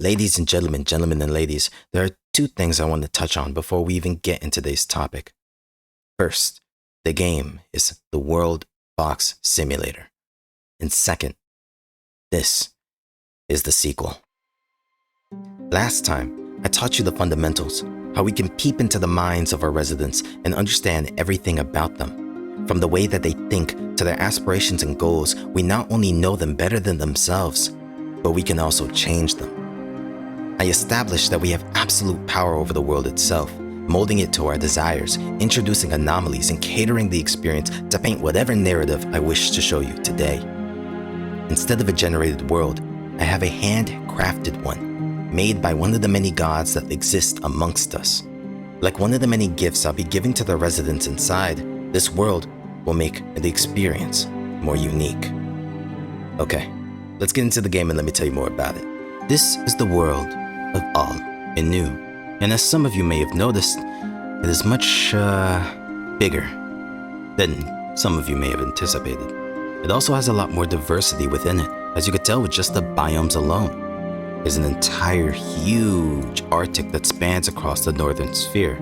Ladies and gentlemen and ladies, there are two things I want to touch on before we even get into today's topic. First, the game is the Worldbox Simulator. And second, this is the sequel. Last time, I taught you the fundamentals, how we can peep into the minds of our residents and understand everything about them. From the way that they think to their aspirations and goals, we not only know them better than themselves, but we can also change them. I established that we have absolute power over the world itself, molding it to our desires, introducing anomalies, and catering the experience to paint whatever narrative I wish to show you today. Instead of a generated world, I have a handcrafted one, made by one of the many gods that exist amongst us. Like one of the many gifts I'll be giving to the residents inside, this world will make the experience more unique. Okay, let's get into the game and let me tell you more about it. This is the world of all and new, and as some of you may have noticed, it is much bigger than some of you may have anticipated. It also has a lot more diversity within it, as you could tell with just the biomes alone. There's an entire huge Arctic that spans across the northern sphere.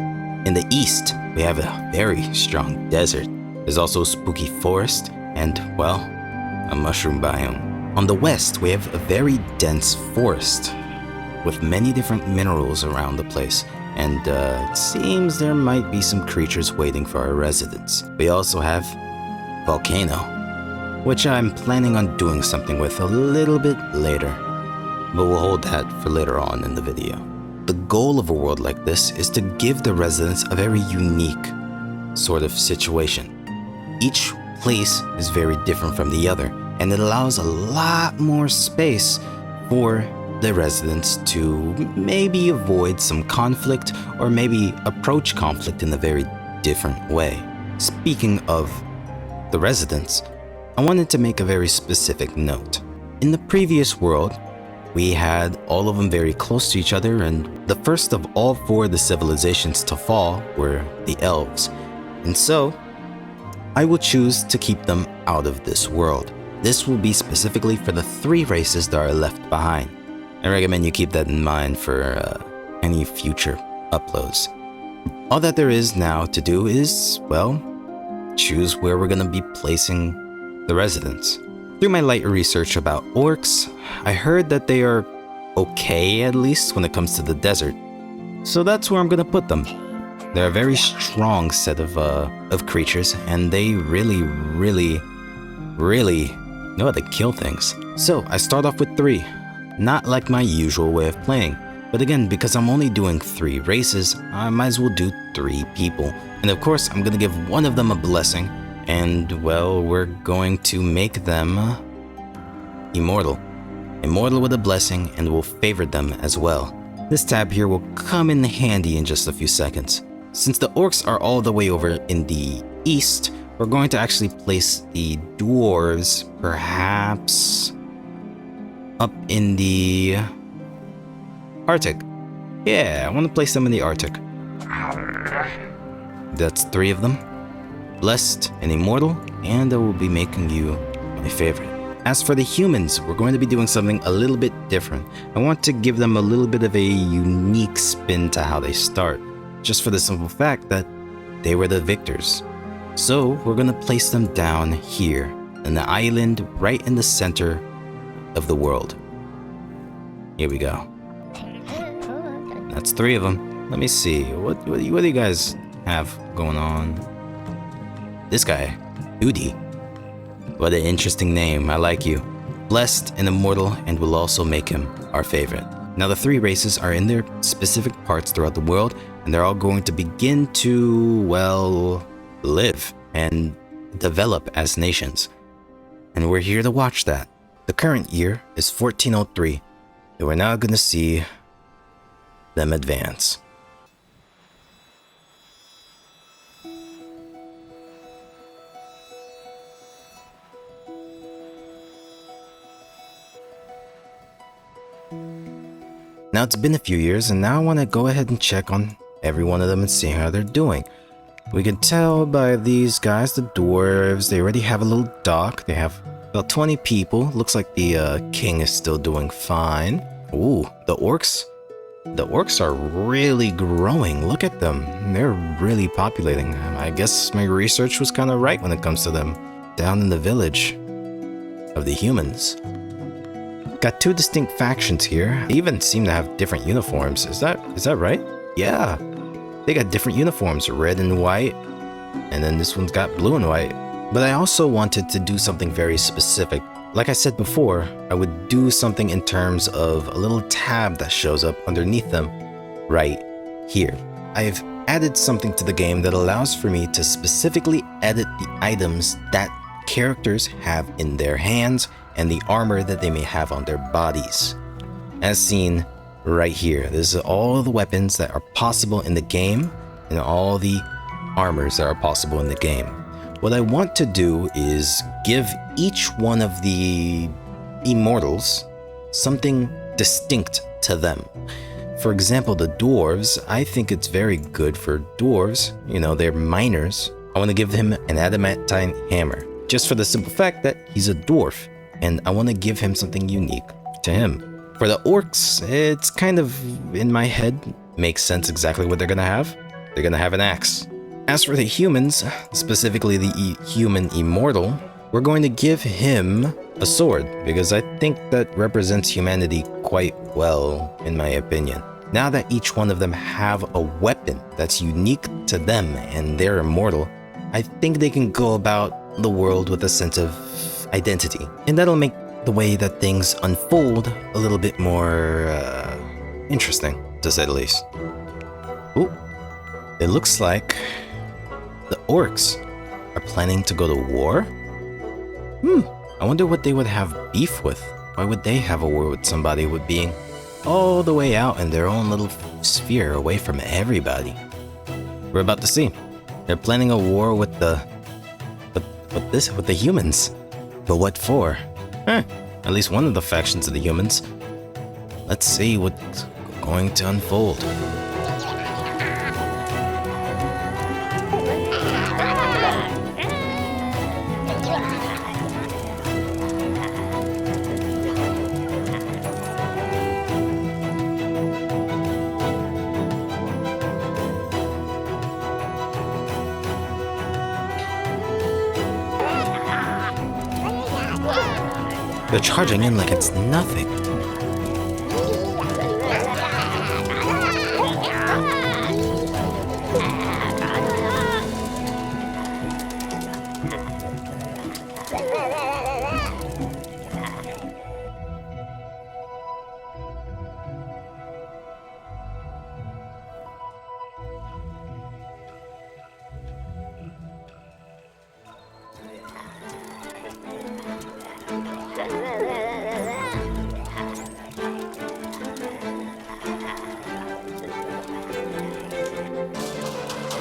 In the east, we have a very strong desert. There's also a spooky forest and, well, a mushroom biome. On the west, we have a very dense forest with many different minerals around the place, and it seems there might be some creatures waiting for our residents. We also have volcano, which I'm planning on doing something with a little bit later, but we'll hold that for later on in the video. The goal of a world like this is to give the residents a very unique sort of situation. Each place is very different from the other, and it allows a lot more space for the residents to maybe avoid some conflict or maybe approach conflict in a very different way. Speaking of the residents, I wanted to make a very specific note. In the previous world, we had all of them very close to each other, and the first of all four of the civilizations to fall were the elves. And so, I will choose to keep them out of this world. This will be specifically for the three races that are left behind. I recommend you keep that in mind for any future uploads. All that there is now to do is, well, choose where we're going to be placing the residents. Through my light research about orcs, I heard that they are okay, at least when it comes to the desert. So that's where I'm going to put them. They're a very strong set of creatures, and they really know how to kill things. So I start off with 3. Not like my usual way of playing, but again, because I'm only doing 3 races, I might as well do 3 people. And of course, I'm gonna give one of them a blessing, and well, we're going to make them immortal. Immortal with a blessing, and we'll favor them as well. This tab here will come in handy in just a few seconds. Since the orcs are all the way over in the east, we're going to actually place the dwarves perhaps up in the Arctic. Yeah, I want to place them in the Arctic. That's 3 of them. Blessed and immortal, and I will be making you my favorite. As for the humans, we're going to be doing something a little bit different. I want to give them a little bit of a unique spin to how they start, just for the simple fact that they were the victors. So we're going to place them down here in the island right in the center of the world. Here we go. That's 3 of them. Let me see. What do you guys have going on? This guy, Udi. What an interesting name. I like you. Blessed and immortal, and we'll also make him our favorite. Now the 3 races are in their specific parts throughout the world, and they're all going to begin to, well, live and develop as nations. And we're here to watch that. The current year is 1403, and we're now going to see them advance. Now it's been a few years, and now I want to go ahead and check on every one of them and see how they're doing. We can tell by these guys, the dwarves, they already have a little dock. They have about 20 people. Looks like the king is still doing fine. Ooh, the orcs? The orcs are really growing. Look at them. They're really populating. I guess my research was kind of right when it comes to them. Down in the village of the humans. Got two distinct factions here. They even seem to have different uniforms. Is that right? Yeah. They got different uniforms, red and white. And then this one's got blue and white. But I also wanted to do something very specific. Like I said before, I would do something in terms of a little tab that shows up underneath them right here. I've added something to the game that allows for me to specifically edit the items that characters have in their hands and the armor that they may have on their bodies. As seen right here, this is all the weapons that are possible in the game and all the armors that are possible in the game. What I want to do is give each one of the immortals something distinct to them. For example, the dwarves, I think it's very good for dwarves. You know, they're miners. I want to give him an adamantine hammer, just for the simple fact that he's a dwarf, and I want to give him something unique to him. For the orcs, it's kind of in my head, makes sense exactly what they're gonna have. They're gonna have an axe. As for the humans, specifically the human immortal, we're going to give him a sword, because I think that represents humanity quite well, in my opinion. Now that each one of them have a weapon that's unique to them and they're immortal, I think they can go about the world with a sense of identity. And that'll make the way that things unfold a little bit more interesting, to say the least. Ooh, it looks like the orcs are planning to go to war? I wonder what they would have beef with. Why would they have a war with somebody with being all the way out in their own little sphere away from everybody? We're about to see. They're planning a war with the humans. But what for? At least one of the factions of the humans. Let's see what's going to unfold. They're charging in like it's nothing.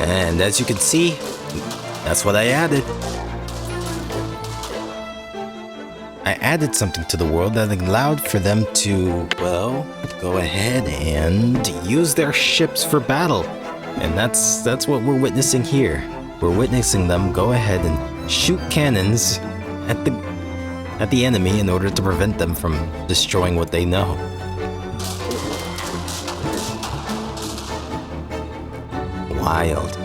And as you can see, that's what I added. I added something to the world that allowed for them to, well, go ahead and use their ships for battle. And that's what we're witnessing here. We're witnessing them go ahead and shoot cannons at the enemy in order to prevent them from destroying what they know. Wild.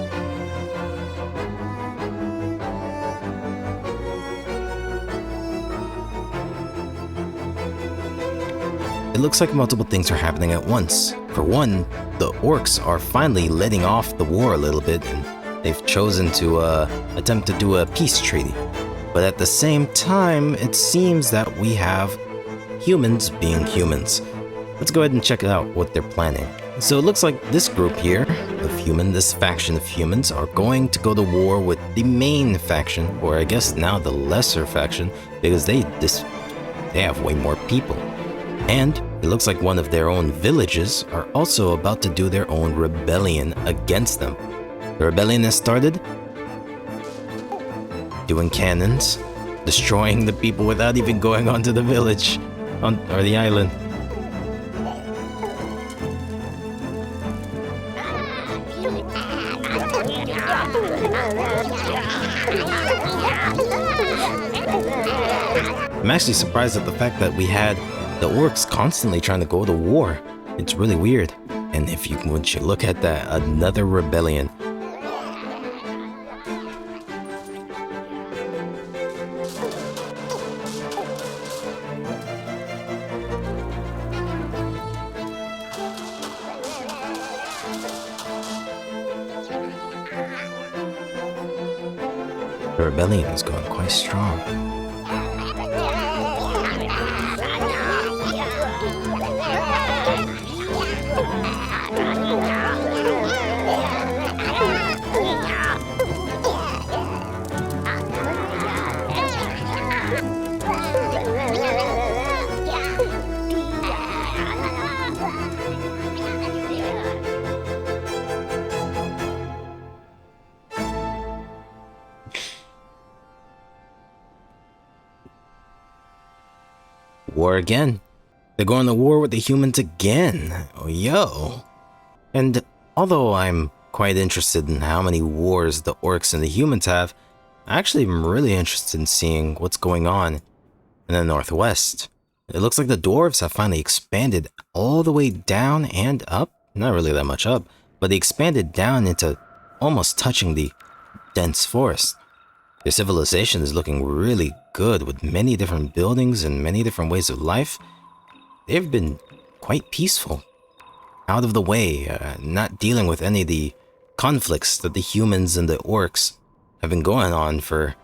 It looks like multiple things are happening at once. For one, the orcs are finally letting off the war a little bit, and they've chosen to attempt to do a peace treaty. But at the same time, it seems that we have humans being humans. Let's go ahead and check out what they're planning. So it looks like this group here of this faction of humans are going to go to war with the main faction, or I guess now the lesser faction, because they have way more people. And it looks like one of their own villages are also about to do their own rebellion against them. The rebellion has started doing cannons, destroying the people without even going onto the village or the island. I'm actually surprised at the fact that we had the orcs constantly trying to go to war. It's really weird. And once you look at that, another rebellion. The rebellion is going quite strong. War again. They're going to war with the humans again. Oh, yo. And although I'm quite interested in how many wars the orcs and the humans have, I actually am really interested in seeing what's going on in the northwest. It looks like the dwarves have finally expanded all the way down and up. Not really that much up, but they expanded down into almost touching the dense forest. Their civilization is looking really good with many different buildings and many different ways of life. They've been quite peaceful, out of the way, not dealing with any of the conflicts that the humans and the orcs have been going on for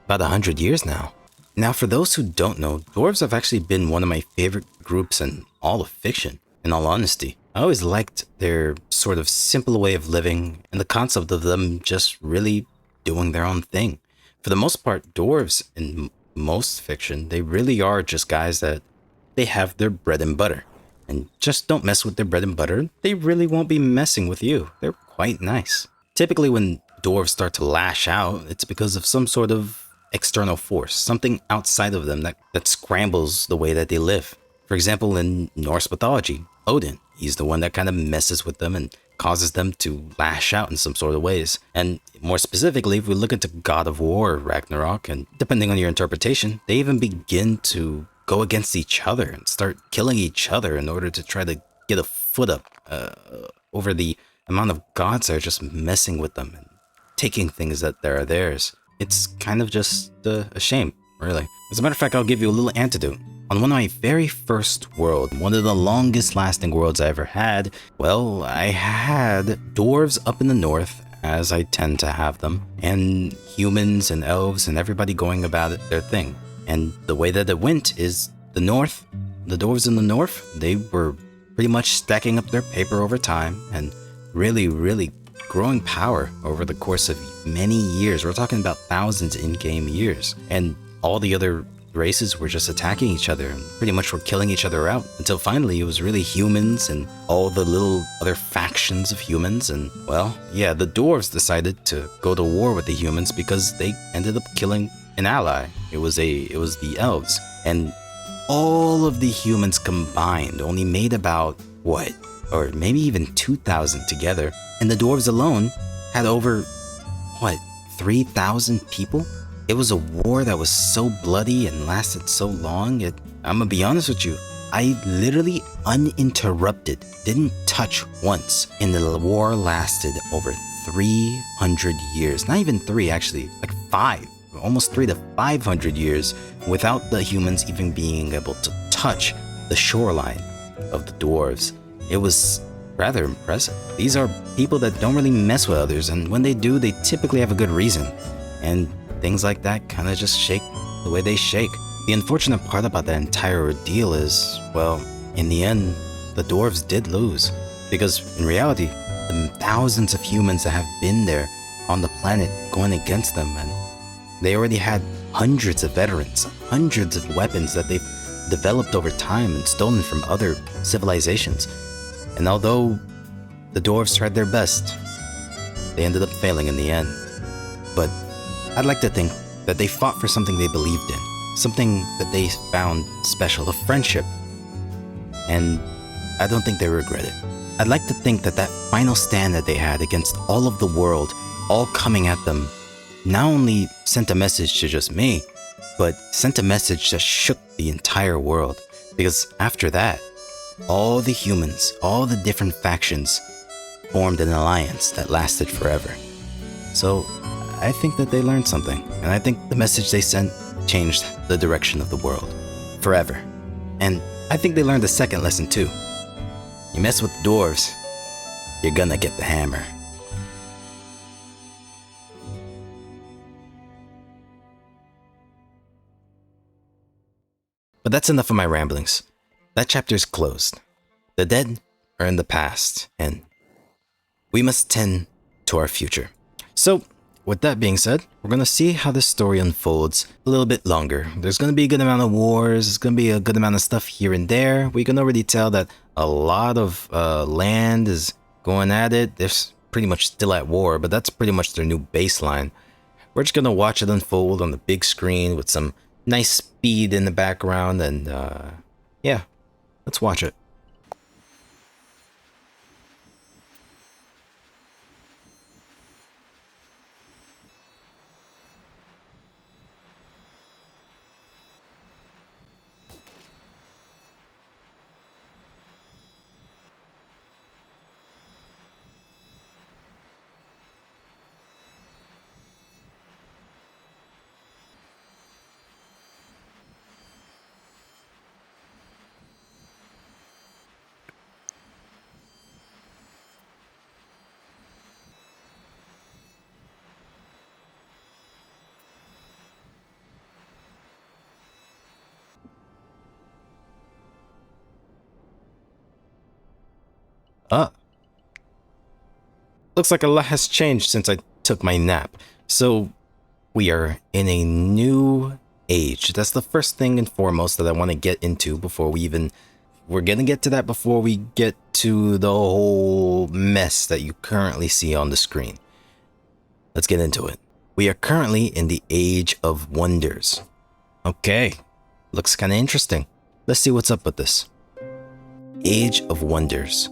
about 100 years now. Now, for those who don't know, dwarves have actually been one of my favorite groups in all of fiction, in all honesty. I always liked their sort of simple way of living and the concept of them just really doing their own thing. For the most part, dwarves in most fiction, they really are just guys that they have their bread and butter. And just don't mess with their bread and butter, they really won't be messing with you. They're quite nice. Typically when dwarves start to lash out, it's because of some sort of external force, something outside of them that scrambles the way that they live. For example, in Norse mythology, Odin, he's the one that kind of messes with them and causes them to lash out in some sort of ways. And more specifically, if we look into God of War, Ragnarok, and depending on your interpretation, they even begin to go against each other and start killing each other in order to try to get a foot up over the amount of gods that are just messing with them and taking things that are theirs. It's kind of just a shame, really. As a matter of fact, I'll give you a little antidote. On one of my very first world, one of the longest lasting worlds I ever had, well, I had dwarves up in the north, as I tend to have them, and humans and elves and everybody going about it their thing. And the way that it went is the dwarves in the north, they were pretty much stacking up their paper over time and really, really growing power over the course of many years. We're talking about thousands in-game years. And all the other races were just attacking each other and pretty much were killing each other out until finally it was really humans and all the little other factions of humans. And well, yeah, the dwarves decided to go to war with the humans because they ended up killing an ally. It was the elves, and all of the humans combined only made about what, or maybe even 2,000 together, and the dwarves alone had over what, 3,000 people. It was a war that was so bloody and lasted so long. I'm gonna be honest with you, I literally uninterrupted, didn't touch once, and the war lasted over 300 years. Not even 3, actually, like 5. Almost 300 to 500 years without the humans even being able to touch the shoreline of the dwarves. It was rather impressive. These are people that don't really mess with others, and when they do, they typically have a good reason. And things like that kind of just shake the way they shake. The unfortunate part about that entire ordeal is, well, in the end, the dwarves did lose. Because in reality, the thousands of humans that have been there on the planet going against them, and they already had hundreds of veterans, hundreds of weapons that they've developed over time and stolen from other civilizations. And although the dwarves tried their best, they ended up failing in the end. But I'd like to think that they fought for something they believed in, something that they found special, a friendship. And I don't think they regret it. I'd like to think that that final stand that they had against all of the world, all coming at them, not only sent a message to just me, but sent a message that shook the entire world. Because after that, all the humans, all the different factions formed an alliance that lasted forever. So I think that they learned something, and I think the message they sent changed the direction of the world forever. And I think they learned a second lesson too. You mess with the dwarves, you're gonna get the hammer. But that's enough of my ramblings. That chapter's closed. The dead are in the past, and we must tend to our future. So, with that being said, we're gonna see how this story unfolds a little bit longer. There's gonna be a good amount of wars, there's gonna be a good amount of stuff here and there. We can already tell that a lot of land is going at it. They're pretty much still at war, but that's pretty much their new baseline. We're just gonna watch it unfold on the big screen with some nice speed in the background, and yeah, let's watch it. Looks like a lot has changed since I took my nap. So we are in a new age. That's the first thing and foremost that I want to get into before we're gonna get to that before we get to the whole mess that you currently see on the screen. Let's get into it. We are currently in the Age of Wonders. Okay, looks kind of interesting. Let's see what's up with this. Age of Wonders.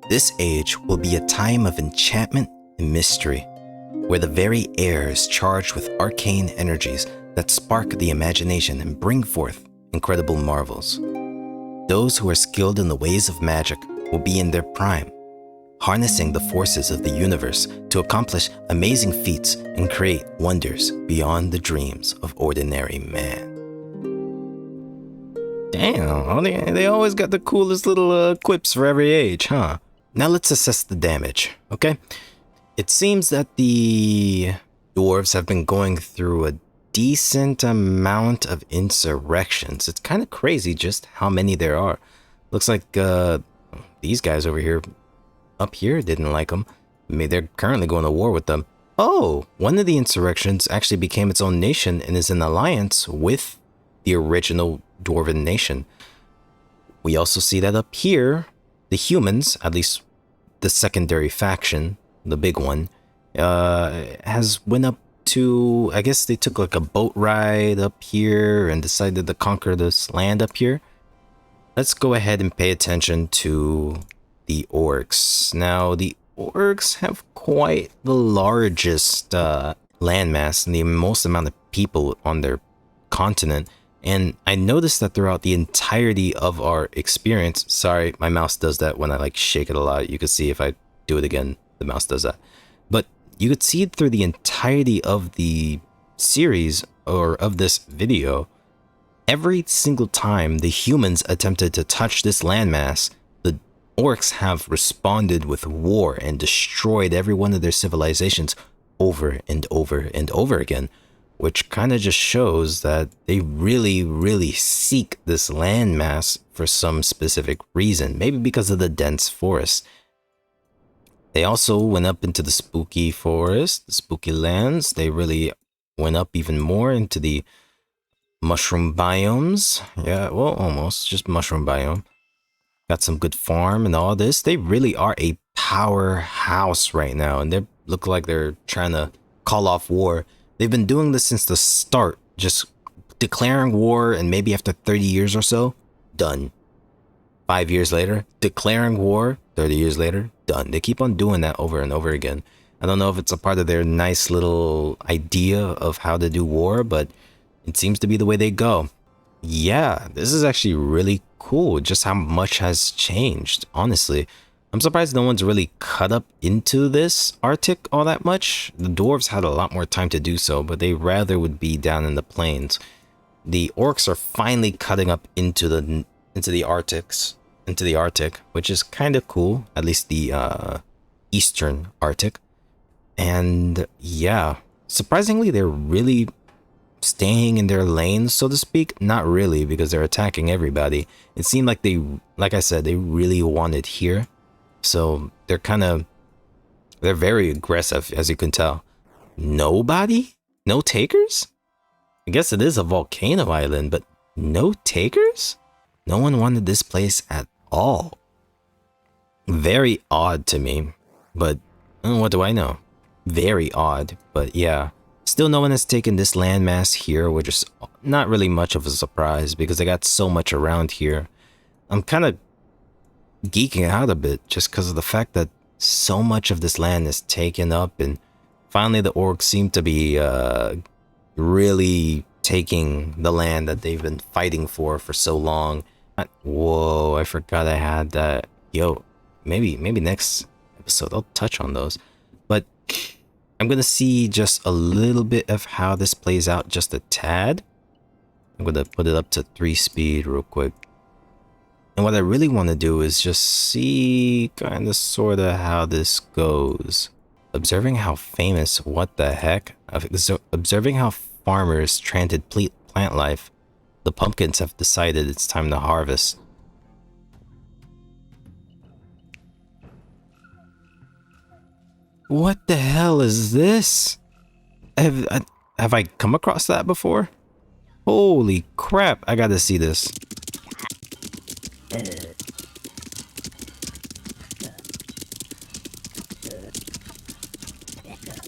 This age will be a time of enchantment and mystery, where the very air is charged with arcane energies that spark the imagination and bring forth incredible marvels. Those who are skilled in the ways of magic will be in their prime, harnessing the forces of the universe to accomplish amazing feats and create wonders beyond the dreams of ordinary man. Damn, they always got the coolest little quips for every age, huh? Now let's assess the damage, okay? It seems that the dwarves have been going through a decent amount of insurrections. It's kind of crazy just how many there are. Looks like these guys over here, up here, didn't like them. I mean, they're currently going to war with them. Oh, one of the insurrections actually became its own nation and is in alliance with the original dwarven nation. We also see that up here, the humans, at least the secondary faction, the big one, has went up to, I guess they took like a boat ride up here and decided to conquer this land up here. Let's go ahead and pay attention to the orcs. Now, the orcs have quite the largest landmass and the most amount of people on their continent. And I noticed that throughout the entirety of our experience, sorry, my mouse does that when I like shake it a lot. You can see if I do it again, the mouse does that. But you could see through the entirety of the series or of this video, every single time the humans attempted to touch this landmass, the orcs have responded with war and destroyed every one of their civilizations over and over and over again. Which kind of just shows that they really, really seek this landmass for some specific reason. Maybe because of the dense forest. They also went up into the spooky forest, the spooky lands. They really went up even more into the mushroom biomes. Yeah, well, almost. Just mushroom biome. Got some good farm and all this. They really are a powerhouse right now. And they look like they're trying to call off war. They've been doing this since the start, just declaring war, and maybe after 30 years or so, done. 5 years later, declaring war, 30 years later, done. They keep on doing that over and over again. I don't know if it's a part of their nice little idea of how to do war, but it seems to be the way they go. yeah, this is actually really cool. Just how much has changed, honestly. I'm surprised no one's really cut up into this Arctic all that much. The dwarves had a lot more time to do so, but they rather would be down in the plains. The orcs are finally cutting up into the Arctic, which is kind of cool. At least the eastern Arctic. And yeah, surprisingly, they're really staying in their lanes, so to speak. Not really, because they're attacking everybody. It seemed like like I said, they really wanted here. So they're very aggressive, as you can tell. Nobody? No takers? I guess it is a volcano island, but no takers? No one wanted this place at all. Very odd to me, but what do I know? Very odd, but yeah. Still no one has taken this landmass here, which is not really much of a surprise because they got so much around here. I'm kind of geeking out a bit just because of the fact that so much of this land is taken up, and finally the orcs seem to be really taking the land that they've been fighting for so long. Whoa, I forgot I had that. Yo, maybe next episode I'll touch on those. But I'm gonna see just a little bit of how this plays out, just a tad. I'm gonna put it up to 3 speed real quick. And what I really want to do is just see kind of sort of how this goes. Observing how famous, what the heck? Observing how farmers tranted plant life, the pumpkins have decided it's time to harvest. What the hell is this? Have I come across that before? Holy crap, I gotta see this.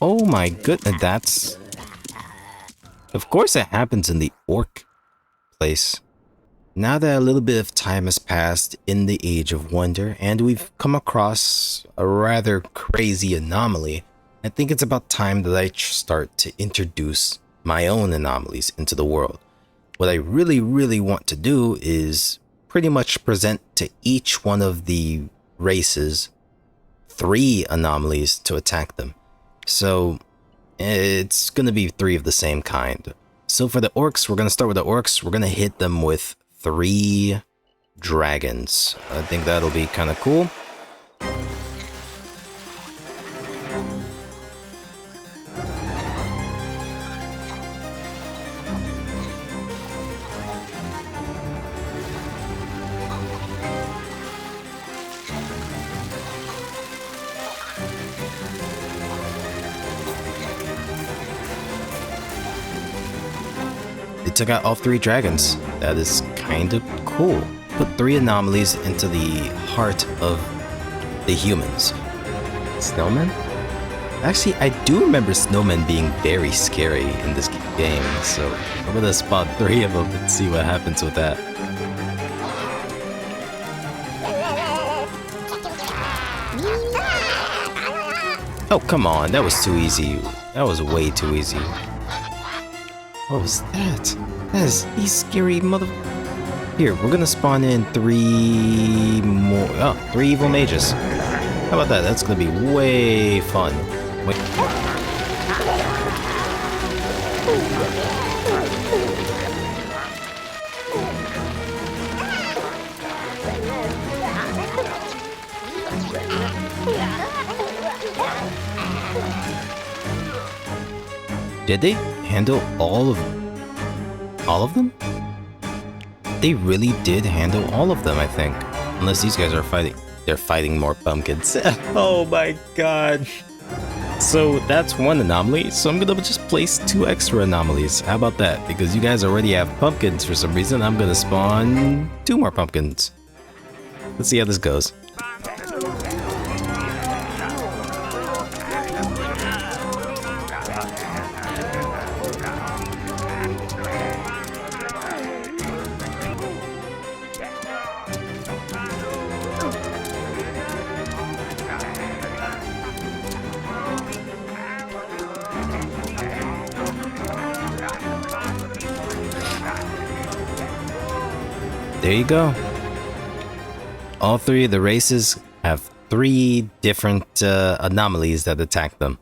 Oh my goodness, that's... Of course it happens in the orc place. Now that a little bit of time has passed in the Age of Wonder, and we've come across a rather crazy anomaly, I think it's about time that I start to introduce my own anomalies into the world. What I really want to do is pretty much present to each one of the races 3 anomalies to attack them. So it's gonna be 3 of the same kind. So for the orcs, we're gonna start with the orcs. We're gonna hit them with 3 dragons. I think that'll be kind of cool. They took out all 3 dragons. That is kind of cool. Put 3 anomalies into the heart of the humans. Snowmen? Actually, I do remember snowmen being very scary in this game, so I'm gonna spot 3 of them and see what happens with that. Oh, come on, that was too easy. That was way too easy. What was that? That is these scary mother... Here, we're gonna spawn in 3 more... Oh, 3 evil mages. How about that? That's gonna be way fun. Wait. Did they handle all of them? They really did handle all of them, I think. Unless these guys are fighting. They're fighting more pumpkins. Oh my god. So that's 1 anomaly. So I'm gonna just place 2 extra anomalies. How about that? Because you guys already have pumpkins for some reason, I'm gonna spawn 2 more pumpkins. Let's see how this goes. there you go. All three of the races have 3 different anomalies that attack them.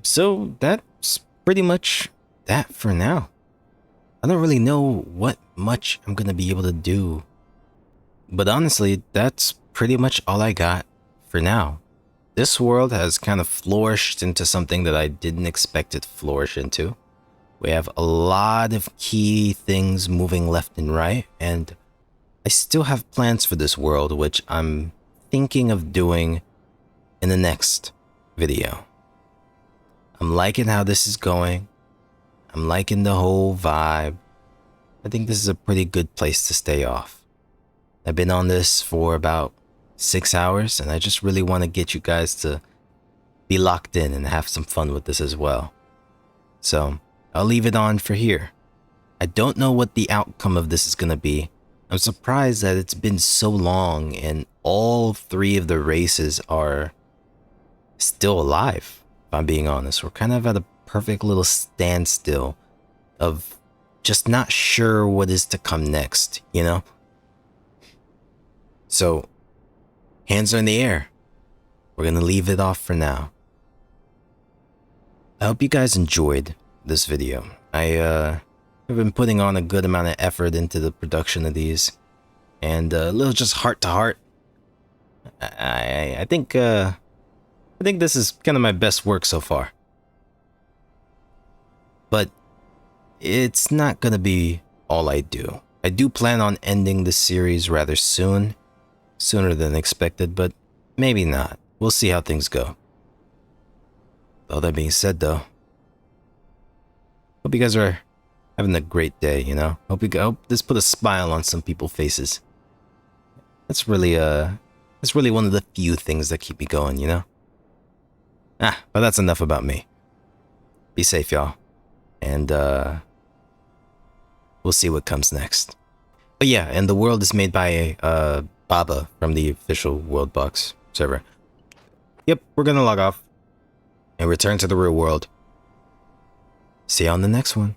So that's pretty much that for now. I don't really know what much I'm gonna be able to do. But honestly, that's pretty much all I got for now. This world has kind of flourished into something that I didn't expect it to flourish into. We have a lot of key things moving left and right, and I still have plans for this world, which I'm thinking of doing in the next video. I'm liking how this is going. I'm liking the whole vibe. I think this is a pretty good place to stay off. I've been on this for about 6 hours, and I just really want to get you guys to be locked in and have some fun with this as well. So I'll leave it on for here. I don't know what the outcome of this is going to be. I'm surprised that it's been so long and all 3 of the races are still alive, if I'm being honest. We're kind of at a perfect little standstill of just not sure what is to come next, you know? So, hands are in the air. We're gonna leave it off for now. I hope you guys enjoyed this video. I've been putting on a good amount of effort into the production of these, and a little just heart to heart. I think this is kind of my best work so far. But it's not gonna be all I do. I do plan on ending this series rather soon, sooner than expected, but maybe not. We'll see how things go. All that being said, though, hope you guys are having a great day, you know? Hope this put a smile on some people's faces. That's really one of the few things that keep me going, you know? But that's enough about me. Be safe, y'all. And, we'll see what comes next. But yeah, and the world is made by, Baba from the official Worldbox server. Yep, we're gonna log off and return to the real world. See you on the next one.